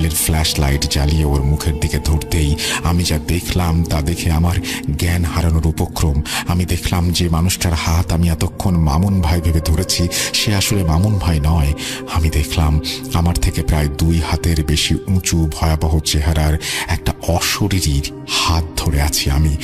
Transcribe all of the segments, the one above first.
মোবাইলের flash light জ্বালিয়ে ওর মুখের দিকে ধরতেই আমি যা দেখলাম তা দেখে আমার জ্ঞান হারানোর উপক্রম। আমি দেখলাম যে মানুষটার হাত আমি এতক্ষণ মামুন ভাই ভেবে ধরেছি সে আসলে মামুন ভাই নয়। আমি দেখলাম আমার থেকে প্রায় 2 হাতের বেশি উঁচু ভয়াবহ চেহারার একটা অশরীরীর হাত ধরে আছি আমি।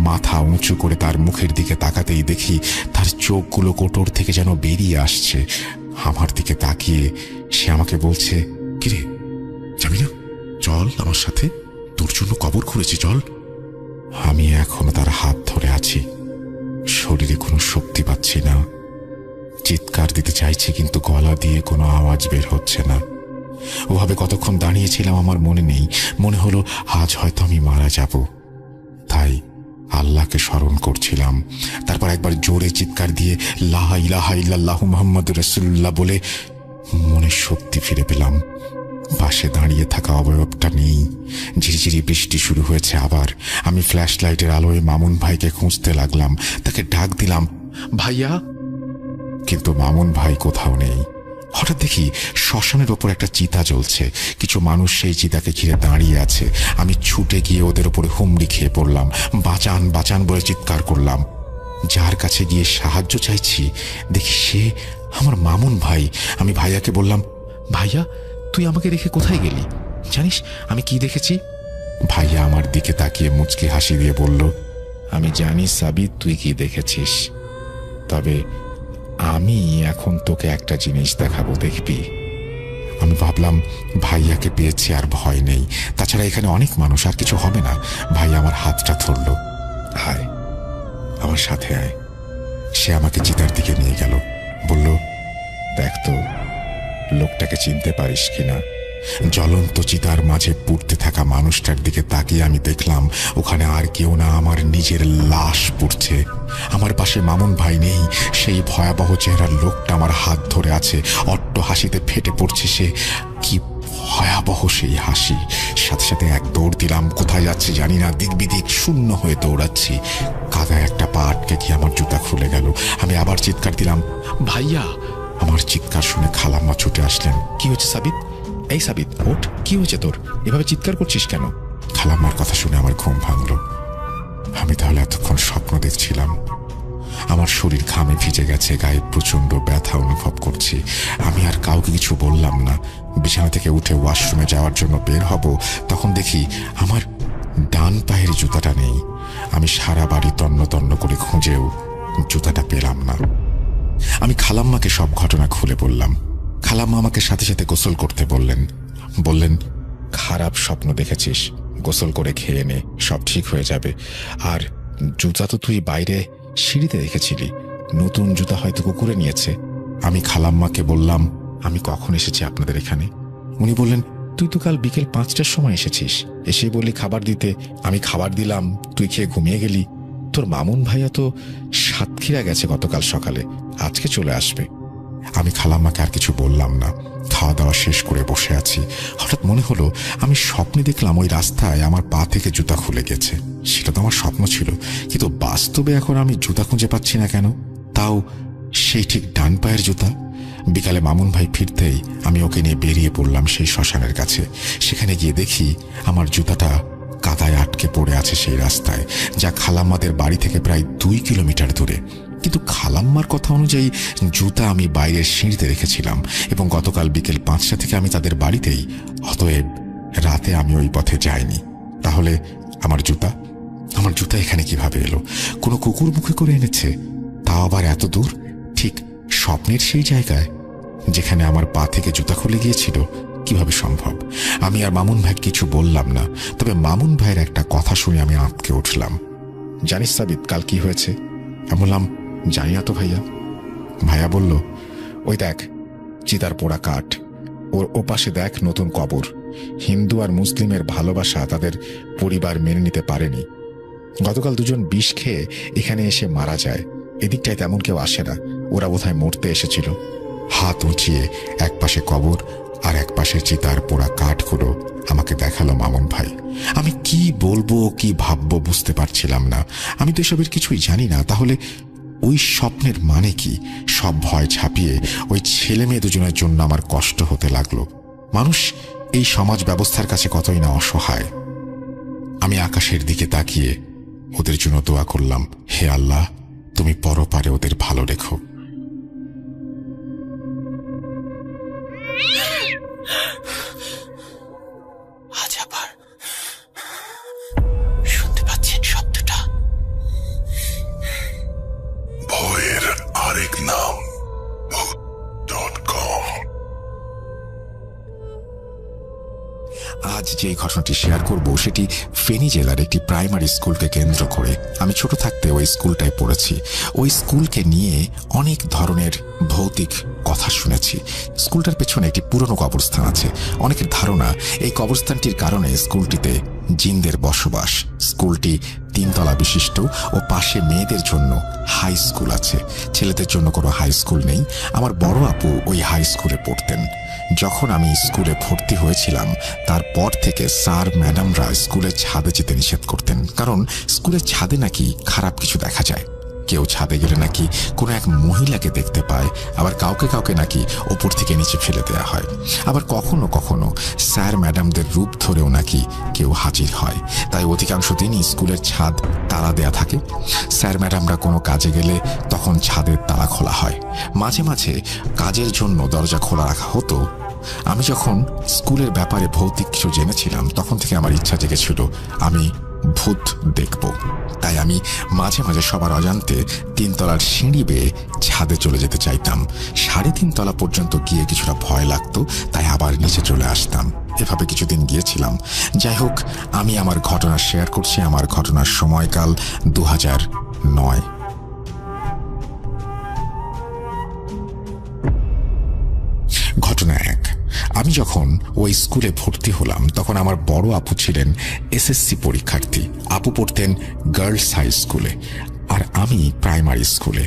মাথা উঁচু করে তার মুখের দিকে তাকাতেই দেখি তার চোখগুলো কোটর থেকে যেন বেরিয়ে আসছে। আমার দিকে তাকিয়ে সে আমাকে বলছে, কিরে যাবি না? চল আমার সাথে, তোর জন্য কবর খুঁড়েছি, চল। আমি এখনো তার হাত ধরে আছি, শরীরে কোনো শক্তি পাচ্ছি না। চিৎকার দিতে চাইছি কিন্তু গলা দিয়ে কোনো আওয়াজ বের হচ্ছে না। ওভাবে কতক্ষণ দাঁড়িয়েছিলাম আমার মনে নেই। মনে হলো আজ হয়তো আমি মারা যাব, তাই আল্লাহকে স্মরণ করছিলাম। তারপর একবার জোরে চিৎকার দিয়ে লা ইলাহা ইল্লাল্লাহু মুহাম্মাদুর রাসূলুল্লাহ বলে মনের শক্তি ফিরে পেলাম। পাশে দাঁড়িয়ে থাকা অবয়বটা নেই। ঝিরিঝিরি বৃষ্টি শুরু হয়েছে আবার। আমি ফ্ল্যাশ লাইটের আলোয় মামুন ভাইকে খুঁজতে লাগলাম, তাকে ডাক দিলাম, ভাইয়া। কিন্তু মামুন ভাই কোথাও নেই। হঠাৎ দেখি শ্মশানের ওপর একটা চিতা জ্বলছে, কিছু মানুষ সেই চিতাকে ঘিরে দাঁড়িয়ে আছে। আমি ছুটে গিয়ে ওদের ওপরে হুমড়ি খেয়ে পড়লাম, বাঁচান বাঁচান বলে চিৎকার করলাম। যার কাছে গিয়ে সাহায্য চাইছি দেখি সে আমার মামুন ভাই। আমি ভাইয়াকে বললাম, ভাইয়া তুই আমাকে রেখে কোথায় গেলি? জানিস আমি কি দেখেছি? ভাইয়া আমার দিকে তাকিয়ে মুচকি হাসি দিয়ে বলল, আমি জানি সাবিত তুই কি দেখেছিস, তবে আমি এখন তোকে একটা জিনিস দেখাবো, দেখবি। আমি ভাবলাম ভাইয়াকে পেয়েছি আর ভয় নেই, তাছাড়া এখানে অনেক মানুষ, আর কিছু হবে না। ভাই আমার হাতটা ধরল, আয় আমার সাথে আয়। সে আমাকে চিতার দিকে নিয়ে গেল, বলল, দেখ তো লোকটাকে চিনতে পারিস কিনা। জ্বলন্ত চিতার মাঝে পুড়তে থাকা মানুষটার দিকে তাকিয়ে আমি দেখলাম ওখানে আর কেউ না, আমার নিজের লাশ পুড়ছে। আমার পাশে মামুন ভাই নেই। সেই ভয়াবহ চেহারার লোকটা আমার হাত ধরে আছে, অট্ট হাসিতে ফেটে পড়ছে সে। কি ভয়াবহ সেই হাসি! সাথে সাথে এক দৌড় দিলাম, কোথায় যাচ্ছি জানি না, দিক বিদিক শূন্য হয়ে দৌড়াচ্ছি। কাদায় একটা পা আটকে গিয়ে আমার জুতা খুলে গেল। আমি আবার চিৎকার দিলাম, ভাইয়া। আমার চিৎকার শুনে খালাম্মা ছুটে আসলেন। কি হয়েছে সাবিত? এই সাবিত ওঠ, কি হয়েছে তোর? এভাবে চিৎকার করছিস কেন? খালাম্মার কথা শুনে আমার ঘুম ভাঙল। আমি তাহলে এতক্ষণ স্বপ্ন দেখছিলাম। আমার শরীর ঘামে ভিজে গেছে, গায়ে প্রচন্ড ব্যথা অনুভব করছি। আমি আর কাউকে কিছু বললাম না। বিছানা থেকে উঠে ওয়াশরুমে যাওয়ার জন্য বের হব, তখন দেখি আমার ডান পায়ের জুতাটা নেই। আমি সারা বাড়ি তন্ন তন্ন করে খুঁজেও জুতাটা পেলাম না। আমি খালাম্মাকে সব ঘটনা খুলে বললাম। খালাম্মা আমাকে সাথে সাথে গোসল করতে বললেন, খারাপ স্বপ্ন দেখেছিস, গোসল করে খেয়ে নে, সব ঠিক হয়ে যাবে। আর জুতা তো তুই বাইরে সিঁড়িতে রেখেছিলি, নতুন জুতা হয়তো কুকুরে নিয়েছে। আমি খালাম্মাকে বললাম, আমি কখন এসেছি আপনাদের এখানে? উনি বললেন, তুই তো কাল বিকেল 5টার সময় এসেছিস, এসে বললি খাবার দিতে, আমি খাবার দিলাম, তুই খেয়ে ঘুমিয়ে গেলি। তোর মামুন ভাইয়া তো সাতক্ষীরা গেছে গতকাল সকালে, আজকে চলে আসবে। আমি খালাম্মাকে আর কিছু বললাম না। খাওয়া দাওয়া শেষ করে বসে আছি। হঠাৎ মনে হলো আমি স্বপ্নে দেখলাম ওই রাস্তায় আমার পা থেকে জুতা খুলে গেছে। সেটা তো আমার স্বপ্ন ছিল, কিন্তু বাস্তবে এখন আমি জুতা খুঁজে পাচ্ছি না কেন, তাও সেই ঠিক ডান পায়ের জুতা। বিকালে মামুন ভাই ফিরতেই আমি ওকে নিয়ে বেরিয়ে পড়লাম সেই শ্মশানের কাছে। সেখানে গিয়ে দেখি আমার জুতাটা কাদায় আটকে পড়ে আছে সেই রাস্তায়, যা খালাম্মাদের বাড়ি থেকে প্রায় 2 কিলোমিটার দূরে। কিন্তু খালাম্মার কথা অনুযায়ী জুতা আমি বাইরের সিঁড়িতে রেখেছিলাম এবং গতকাল বিকেল 5টা থেকে আমি তাদের বাড়িতেই। অতএব রাতে আমি ওই পথে যাইনি। তাহলে আমার জুতা এখানে কিভাবে এলো? কোনো কুকুর মুখে করে এনেছে, তাও আবার এত দূর, ঠিক স্বপ্নের সেই জায়গায় যেখানে আমার পা থেকে জুতা খুলে গিয়েছিল। কিভাবে সম্ভব? আমি আর মামুন ভাই কিছু বললাম না, তবে মামুন ভাইয়ের একটা কথা শুনে আমি আঁতকে উঠলাম। জানিস সাবিত কাল কি হয়েছে? আমি বললাম, জানি না তো ভাইয়া। ভাইয়া বলল, ওই দেখ চিতার পোড়া কাঠ, ওর ওপাশে দেখ নতুন কবর। হিন্দু আর মুসলিমের ভালোবাসা তাদের পরিবার মেনে নিতে পারেনি। গতকাল 2জন বিষ খেয়ে এখানে এসে মারা যায়। এদিকটায় তেমন কেউ আসে না, ওরা বোধহয় মরতে এসেছিল। হাত উঁচিয়ে এক পাশে কবর আর এক পাশে চিতার পোড়া কাঠগুলো আমাকে দেখালো মামুন ভাই। আমি কি বলবো কি ভাববো বুঝতে পারছিলাম না। আমি তো এসবের কিছুই জানি না। তাহলে ওই স্বপ্নের মানে কি? সব ভয় ছাপিয়ে ওই ছেলে মেয়ে দুজনের জন্য আমার কষ্ট হতে লাগলো। মানুষ এই সমাজ ব্যবস্থার কাছে কতই না অসহায়। আমি আকাশের দিকে তাকিয়ে ওদের জন্য দোয়া করলাম, হে আল্লাহ, তুমি পরপারে ওদের ভালো রেখো। আজ আবার শুনতে পাচ্ছেন শব্দটা? ভয়ের আরেক নাম ভূত.com। আজ যে ঘটনাটি শেয়ার করব সেটি ফেনী জেলার একটি প্রাইমারি স্কুলকে কেন্দ্র করে। আমি ছোট থাকতে ওই স্কুলটায় পড়েছি। ওই স্কুলকে নিয়ে অনেক ধরনের ভৌতিক কথা শুনেছি। স্কুলটার পেছনে একটি পুরনো কবরস্থান আছে। অনেকের ধারণা এই কবরস্থানটির কারণে স্কুলটিতে জিনদের বসবাস। স্কুলটি 3 তলা বিশিষ্ট ও পাশে মেয়েদের জন্য হাই স্কুল আছে, ছেলেদের জন্য কোনো হাই স্কুল নেই। আমার বড় আপু ওই হাই স্কুলে পড়তেন। যখন আমি স্কুলে ভর্তি হয়েছিলাম তারপর থেকে স্যার ম্যাডামরা স্কুলের ছাদে যেতে নিষেধ করতেন, কারণ স্কুলের ছাদে নাকি খারাপ কিছু দেখা যায়। কেউ ছাদে গেলে নাকি কোনো এক মহিলাকে দেখতে পায়, আবার কাউকে কাউকে নাকি ওপর থেকে নিচে ফেলে দেওয়া হয়। আবার কখনো কখনো স্যার ম্যাডামদের রূপ ধরেও নাকি কেউ হাজির হয়। তাই অধিকাংশ দিনই স্কুলের ছাদ তালা দেয়া থাকে। স্যার ম্যাডামরা কোনো কাজে গেলে তখন ছাদের তালা খোলা হয়। মাঝে মাঝে কাজের জন্য দরজা খোলা রাখা হতো। আমি যখন স্কুলের ব্যাপারে ভৌতিক কিছু জেনেছিলাম তখন থেকে আমার ইচ্ছা জেগেছিল আমি ভূত দেখব। তাই আমি মাঝে মাঝে সবার অজান্তে 3 তলার সিঁড়ি বেয়ে ছাদে চলে যেতে চাইতাম। 3.5 তলা পর্যন্ত গিয়ে কিছুটা ভয় লাগতো, তাই আবার নিচে চলে আসতাম। এভাবে কিছুদিন গিয়েছিলাম। যাই হোক, আমি আমার ঘটনা শেয়ার করছি। আমার ঘটনার সময়কাল 2009। ঘটনা 1। আমি যখন ওই স্কুলে ভর্তি হলাম তখন আমার বড় আপু ছিলেন এসএসসি পরীক্ষার্থী। আপু পড়তেন গার্লস হাই স্কুলে আর আমি প্রাইমারি স্কুলে।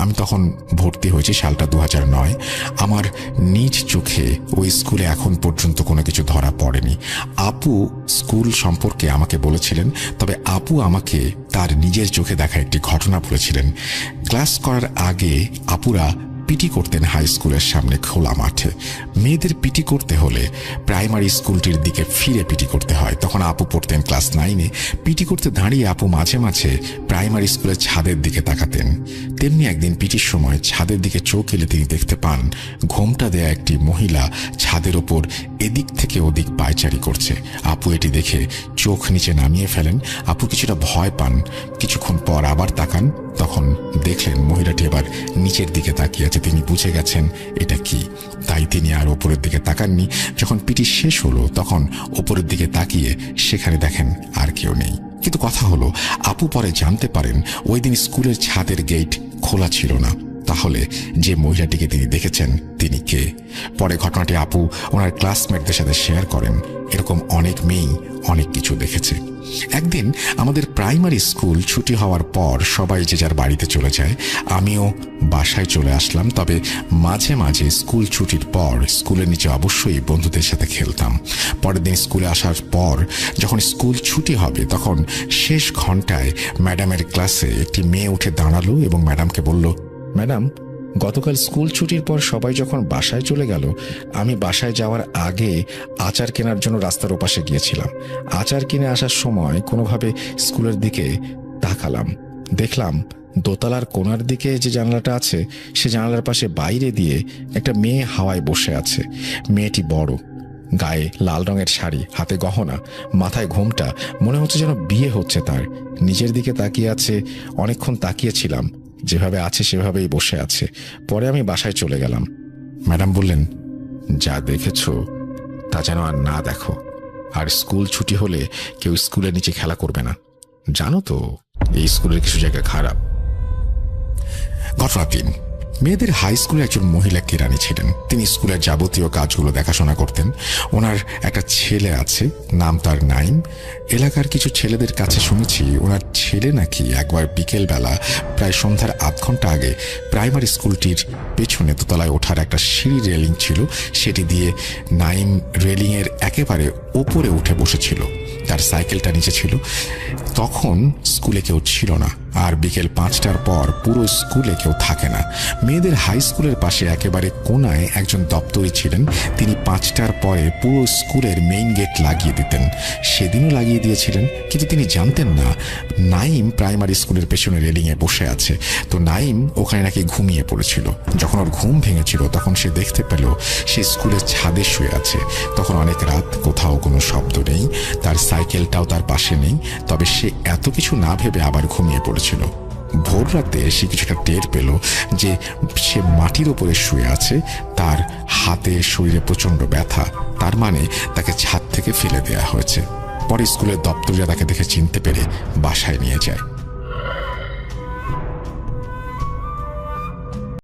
আমি তখন ভর্তি হয়েছি সালটা 2009। আমার নিজ চোখে ওই স্কুলে এখন পর্যন্ত কোনো কিছু ধরা পড়েনি। আপু স্কুল সম্পর্কে আমাকে বলেছিলেন, তবে আপু আমাকে তার নিজের চোখে দেখা একটি ঘটনা বলেছিলেন। ক্লাস করার আগে আপুরা পিটি করতেন হাই স্কুলের সামনে খোলা মাঠে। মেয়েদের পিটি করতে হলে প্রাইমারি স্কুলটির দিকে ফিরে পিটি করতে হয়। তখন আপু পড়তেন ক্লাস 9-এ। পিটি করতে দাঁড়িয়ে আপু মাঝে মাঝে প্রাইমারি স্কুলের ছাদের দিকে তাকাতেন। তেমনি একদিন পিটির সময় ছাদের দিকে চোখ এলে তিনি দেখতে পান ঘোমটা দেয়া একটি মহিলা ছাদের ওপর এদিক থেকে ওদিক পায়চারি করছে। আপু এটি দেখে চোখ নিচে নামিয়ে ফেলেন। আপু কিছুটা ভয় পান। কিছুক্ষণ পর আবার তাকান, তখন দেখলেন মহিলাটি এবার নিচের দিকে তাকিয়ে আছে। তিনি বুঝে গেছেন এটা কি, তাই তিনি আর ওপরের দিকে তাকাননি। যখন পিটি শেষ হলো তখন ওপরের দিকে তাকিয়ে সেখানে দেখেন আর কেউ নেই। কিন্তু কথা হলো, আপু পরে জানতে পারেন ওই দিন স্কুলের ছাদের গেট খোলা ছিল না। তাহলে যে মহিলাটিকে তিনি দেখেছেন তিনি কে? পরে ঘটনাটি আপু ওনার ক্লাসমেটদের সাথে শেয়ার করেন। এরকম অনেক মেয়েই অনেক কিছু দেখেছে। একদিন আমাদের প্রাইমারি স্কুল ছুটি হওয়ার পর সবাই যে যার বাড়িতে চলে যায়। আমিও বাসায় চলে আসলাম। তবে মাঝে মাঝে স্কুল ছুটির পর স্কুলের নিচে অবশ্যই বন্ধুদের সাথে খেলতাম। পরের দিন স্কুলে আসার পর যখন স্কুল ছুটি হবে তখন শেষ ঘন্টায় ম্যাডামের ক্লাসে একটি মেয়ে উঠে দাঁড়ালো এবং ম্যাডামকে বলল, ম্যাডাম, গতকাল স্কুল ছুটির পর সবাই যখন বাসায় চলে গেল আমি বাসায় যাওয়ার আগে আচার কেনার জন্য রাস্তার ওপাশে গিয়েছিলাম। আচার কিনে আসার সময় কোনোভাবে স্কুলের দিকে তাকালাম। দেখলাম দোতলার কোণার দিকে যে জানালাটা আছে সে জানালার পাশে বাইরে দিয়ে একটা মেয়ে হাওয়ায় বসে আছে। মেয়েটি বড়, গায়ে লাল রঙের শাড়ি, হাতে গহনা, মাথায় ঘোমটা, মনে হচ্ছে যেন বিয়ে হচ্ছে তার। নিজের দিকে তাকিয়ে আছে। অনেকক্ষণ তাকিয়েছিলাম, যেভাবে আছে সেভাবেই বসে আছে। পরে আমি বাসায় চলে গেলাম। ম্যাডাম বললেন, যা দেখেছ তা যেন আর না দেখো, আর স্কুল ছুটি হলে কেউ স্কুলের নিচে খেলা করবে না। জানো তো এই স্কুলের কিছু জায়গা খারাপ। ঘটনা 3। মেয়েদের হাই স্কুলে একজন মহিলা কেরানি ছিলেন। তিনি স্কুলের যাবতীয় কাজগুলো দেখাশোনা করতেন। ওনার একটা ছেলে আছে, নাম তার নাইম। এলাকার কিছু ছেলেদের কাছে শুনেছি ওনার ছেলে নাকি একবার বিকেলবেলা প্রায় সন্ধ্যার আধ ঘন্টা আগে প্রাইমারি স্কুলটির পেছনে দোতলায় ওঠার একটা সিঁড়ি রেলিং ছিল, সেটি দিয়ে নাইম রেলিংয়ের একেবারে ওপরে উঠে বসেছিল। তার সাইকেলটা নিচে ছিল। তখন স্কুলে কেউ ছিল না। আর বিকেল 5টার পর পুরো স্কুলে কেউ থাকে না। মেয়েদের হাই স্কুলের পাশে একেবারে কোনায় একজন দপ্তরি ছিলেন। তিনি 5টার পরে পুরো স্কুলের মেইন গেট লাগিয়ে দিতেন। সেদিনও লাগিয়ে দিয়েছিলেন, কিন্তু তিনি জানতেন না নাইম প্রাইমারি স্কুলের পেছনে রেলিংয়ে বসে আছে। তো নাইম ওখানে নাকি ঘুমিয়ে পড়েছিল। যখন ওর ঘুম ভেঙেছিল তখন সে দেখতে পেল সে স্কুলের ছাদে শুয়ে আছে। তখন অনেক রাত, কোথাও কোনো শব্দ নেই, তার সাইকেলটাও তার পাশে নেই। তবে সে এত কিছু না ভেবে আবার ঘুমিয়ে পড়েছিল। ভোর রাতে সে কিছুটা টের পেল যে সে মাটির ওপরে শুয়ে আছে, তার হাতে শরীরে প্রচণ্ড ব্যথা। তার মানে তাকে ছাদ থেকে ফেলে দেওয়া হয়েছে। পরে স্কুলের দপ্তরিরা তাকে দেখে চিনতে পেরে বাসায় নিয়ে যায়।